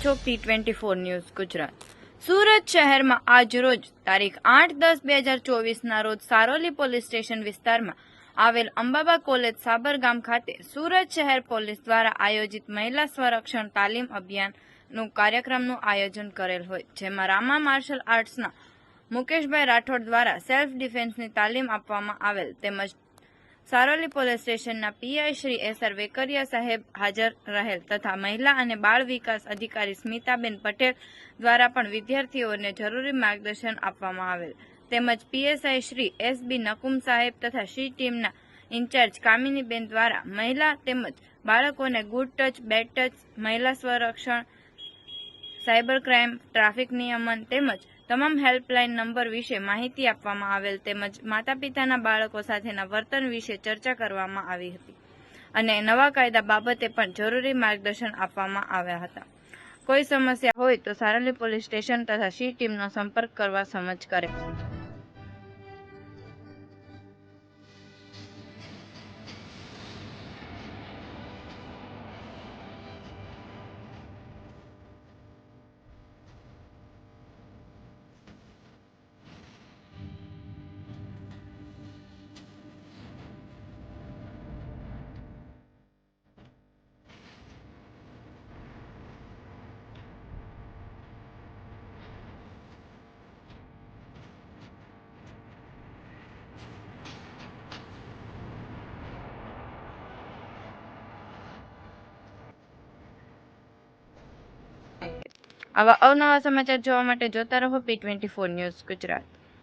છો T24 news Gujarat. Surat શહેરમાં આજ રોજ તારીખ 8-10-2024 રોજ સારોલી પોલીસ સ્ટેશન વિસ્તારમાં આવેલ અંબાબા કોલેજ સાબરગામ ખાતે સુરત શહેર પોલીસ દ્વારા આયોજિત મહિલા સ્વરક્ષણ તાલીમ અભિયાનનું કાર્યક્રમનું આયોજન કરેલ હોય, જેમાં રામા માર્શલ આર્ટ્સના મુકેશભાઈ રાઠોડ દ્વારા સેલ્ફ ડિફેન્સની તાલીમ આપવામાં આવેલ, તેમજ સારોલી પોલીસ સ્ટેશનના પીઆઈ શ્રી એસઆર વેકરિયા સાહેબ હાજર રહેલ તથા મહિલા અને બાળ વિકાસ અધિકારી સ્મિતાબેન પટેલ દ્વારા પણ વિદ્યાર્થીઓને જરૂરી માર્ગદર્શન આપવામાં આવેલ, તેમજ પીએસઆઈ શ્રી એસબી નકુમ સાહેબ તથા સી ટીમના ઇન્ચાર્જ કામિનીબેન દ્વારા મહિલા તેમજ બાળકોને ગુડ ટચ, બેડ ટચ, મહિલા સંરક્ષણ, સાયબર ક્રાઇમ, ટ્રાફિક નિયમન તેમજ તમામ હેલ્પલાઇન નંબર વિશે માહિતી આપવામાં આવેલ, તેમજ માતા પિતાના બાળકો સાથેના વર્તન વિશે ચર્ચા કરવામાં આવી હતી અને નવા કાયદા બાબતે પણ જરૂરી માર્ગદર્શન આપવામાં આવ્યા હતા। કોઈ સમસ્યા હોય તો સારોલી પોલીસ સ્ટેશન તથા સી ટીમનો સંપર્ક કરવા સમજ કરે। આવા અવનવા સમાચાર જોવા માટે જોતા રહો P24 ન્યૂઝ ગુજરાત।